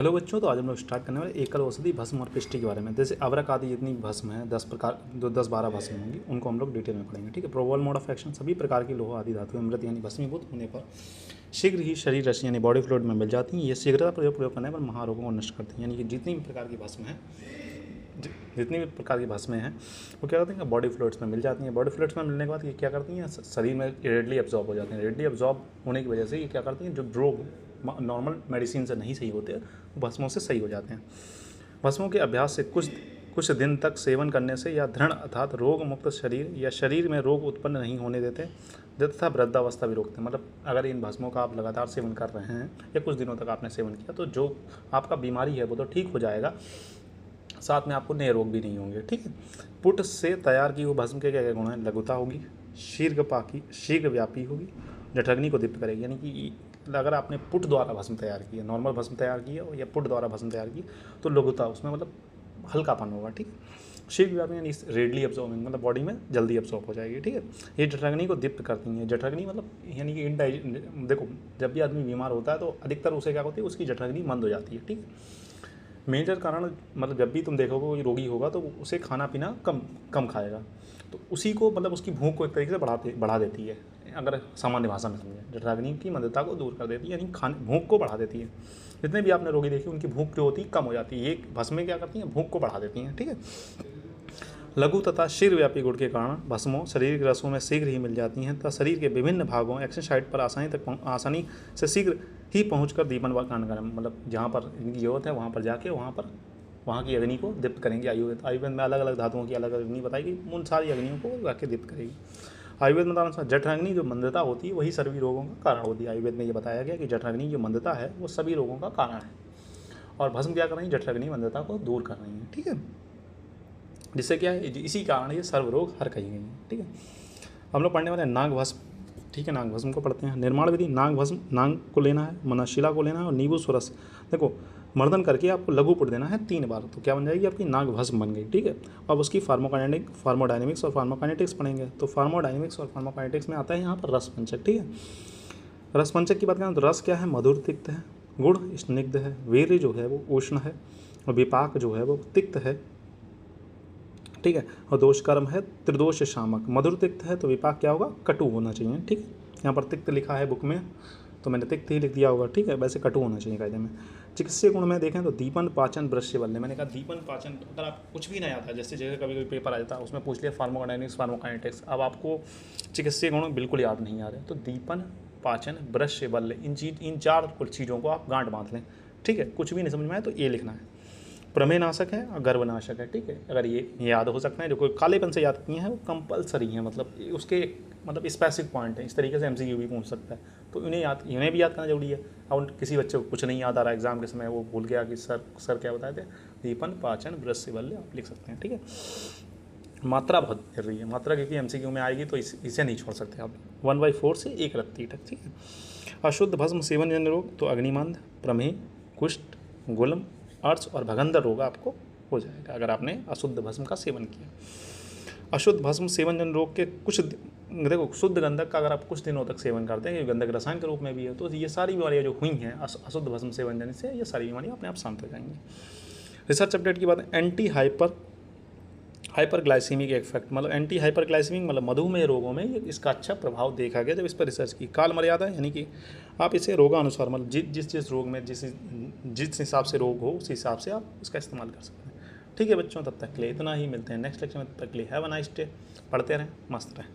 Hello बच्चों, तो आज हम लोग स्टार्ट करने वाले एकल औषधि भस्म और पिष्टी के बारे में। जैसे अवरक आदि जितनी भस्म है 10 प्रकार, जो 10-12 भस्म होंगी, उनको हम लोग डिटेल में पढ़ेंगे। ठीक है। प्रोबल मोड ऑफ एक्शन, सभी प्रकार की लोह आदि धातुएं मृत यानी भस्मीभूत होने पर शीघ्र ही शरीर रश्मि यानी बॉडी फ्लूइड में मिल जाती हैं। ये शीघ्रता प्रयोग करने पर महारोगों को नष्ट करती हैं। यानी कि जितनी भी प्रकार की भस्म है, जितनी भी प्रकार की भस्में हैं वो क्या करती हैं, बॉडी फ्लूइड्स में मिल जाती हैं। बॉडी फ्लूइड्स में मिलने के बाद ये क्या करती हैं, शरीर में रेडली एब्जॉर्ब हो जाती हैं। रेडली एब्जॉर्ब होने की वजह से ये क्या करती हैं, जो रोग नॉर्मल मेडिसिन से नहीं सही होते वो भस्मों से सही हो जाते हैं। भस्मों के अभ्यास से कुछ दिन तक सेवन करने से या दृढ़ अर्थात रोग मुक्त शरीर या शरीर में रोग उत्पन्न नहीं होने देते तथा वृद्धावस्था भी रोकते हैं। मतलब अगर इन भस्मों का आप लगातार सेवन कर रहे हैं या कुछ दिनों तक आपने सेवन किया तो जो आपका बीमारी है वो तो ठीक हो जाएगा, साथ में आपको नए रोग भी नहीं होंगे। ठीक है। पुट से तैयार की हुई भस्म के क्या क्या गुण हैं, लघुता होगी, शीघ्र व्यापी होगी, जठरग्नि को दीप्त करेगी। यानी कि अगर आपने पुट द्वारा भस्म तैयार की है, नॉर्मल भस्म तैयार की है या पुट द्वारा भस्म तैयार की, तो लघुता उसमें मतलब हल्कापन होगा। ठीक है। शीघ्र व्यापी यानी रेडली एब्जॉर्बिंग, मतलब बॉडी में जल्दी एब्जॉर्ब हो जाएगी। ठीक है। ये जठरग्नि को दीप्त करती हैं। जठरग्नि मतलब यानी कि देखो, जब भी आदमी बीमार होता है तो अधिकतर उसे क्या होती है, उसकी जठरग्नि मंद हो जाती है। ठीक है। मेजर कारण मतलब जब भी तुम देखोगे कोई रोगी होगा तो उसे खाना पीना कम खाएगा, तो उसी को मतलब उसकी भूख को एक तरीके से बढ़ा देती है। अगर सामान्य भाषा में समझें, जठराग्नि की मंदता को दूर कर देती है, यानी खाने भूख को बढ़ा देती है। जितने भी आपने रोगी देखे उनकी भूख जो होती है कम हो जाती है। ये भस्में क्या करती हैं, भूख को बढ़ा देती हैं। ठीक है। लघु तथा शीघ्रव्यापी गुण के कारण भस्मों शरीर के रसों में शीघ्र ही मिल जाती हैं तथा शरीर के विभिन्न भागों एक्शन साइट पर आसानी से शीघ्र ही पहुंचकर दीपन व कांड करें। मतलब जहाँ पर इनकी जरूरत है वहाँ पर जाके वहाँ की अग्नि को दीप्त करेंगे। आयुर्वेद में अलग अलग धातुओं की अलग अलग अग्नि बताएगी, उन सारी अग्नियों को जाके दीप्त करेगी। आयुर्वेद में अनुसार जठराग्नि जो मंदता होती है वही सभी रोगों का कारण होती है। आयुर्वेद में ये बताया गया कि जठराग्नि जो मंदता है वो सभी रोगों का कारण है, और भस्म क्या कर रही है, जठराग्नि मंदता को दूर कर रही है। ठीक है। जिससे क्या है, इसी कारण ये सर्वरोग हर कही गई है। ठीक है। हम लोग पढ़ने वाले हैं नाग भस्म। ठीक है। नाग भस्म को पढ़ते हैं। निर्माण विधि, नाग भस्म, नाग को लेना है, मनशिला को लेना है और नींबू सुरस। देखो, मर्दन करके आपको लघु पुट देना है 3 बार, तो क्या बन जाएगी, आपकी नाग भस्म बन गई। ठीक है। अब उसकी फार्मोडायनेमिक्स और फार्माकाइनेटिक्स पढ़ेंगे। तो फार्मोडायनेमिक्स और फार्माकाइनेटिक्स में आता है यहाँ पर रसपंचक। ठीक है। रसपंचक की बात करें तो रस क्या है, मधुर तिक्त है, गुड़ स्निग्ध है, वीर्य जो है वो उष्ण है, और विपाक जो है वो तिक्त है। ठीक है। और दोष कर्म है त्रिदोष शामक। मधुर तिक्त है तो विपाक क्या होगा, कटु होना चाहिए। ठीक है। यहाँ पर तिक्त लिखा है बुक में तो मैंने तिक्त ही लिख दिया होगा। ठीक है। वैसे कटु होना चाहिए कायदे में। चिकित्सीय गुण में देखें तो दीपन पाचन ब्रश्य बल्ले। मैंने कहा दीपन पाचन, अगर आप कुछ भी नहीं आता, जैसे जैसे कभी कभी पेपर आ जाता है उसमें पूछ लिया फार्माकोडायनेमिक्स फार्माकाइनेटिक्स, अब आपको चिकित्सीय गुण बिल्कुल याद नहीं आ रहे, तो दीपन पाचन ब्रश्य बल्ले, इन 4 चीज़ों को आप गांठ बांध लें। ठीक है। कुछ भी नहीं समझ में आए तो ये लिखना है। प्रमेय नाशक है और गर्भनाशक है। ठीक है। अगर ये याद हो सकते हैं, जो कोई कालेपन से याद किए हैं वो कंपलसरी हैं, मतलब उसके मतलब स्पेसिफिक पॉइंट है। इस तरीके से एमसीक्यू भी पूछ सकता है, तो इन्हें भी याद करना जरूरी है। अब किसी बच्चे को कुछ नहीं याद आ रहा एग्जाम के समय, वो भूल गया कि सर क्या बताए थे, दीपन पाचन ब्रश्य बल्ले, आप लिख सकते हैं। ठीक है। मात्रा बहुत जरूरी है, मात्रा क्योंकि एमसीक्यू में आएगी तो इसे नहीं छोड़ सकते आप। 1/4 से 1 रत्ती तक। ठीक है। अशुद्ध भस्म सेवन जन्य रोग, तो अग्निमंद, प्रमेह, कुष्ठ, गुल्म, अर्च और भगंदर रोग आपको हो जाएगा अगर आपने अशुद्ध भस्म का सेवन किया। अशुद्ध भस्म सेवन जन रोग के कुछ, देखो शुद्ध गंधक का अगर आप कुछ दिनों तक सेवन करते हैं, ये गंधक रसायन के रूप में भी है, तो ये सारी बीमारियाँ जो हुई हैं अशुद्ध भस्म सेवन जन से, ये सारी बीमारियाँ अपने आप शांत हो जाएंगी। रिसर्च अपडेट की बात, एंटी हाइपरग्लाइसीमिक इफेक्ट, मतलब एंटी हाइपरग्लाइसीमिक मतलब मधुमेह रोगों में इसका अच्छा प्रभाव देखा गया जब इस पर रिसर्च की। काल मर्यादा यानी कि आप इसे रोगानुसार, मतलब जिस रोग में जिस हिसाब से रोग हो उस हिसाब से आप इसका इस्तेमाल कर सकते हैं। ठीक है बच्चों, तब तक के लिए इतना ही, मिलते हैं नेक्स्ट लेक्चर में। तब तक के लिए हैव अ नाइस डे। पढ़ते रहें, मस्त रहें।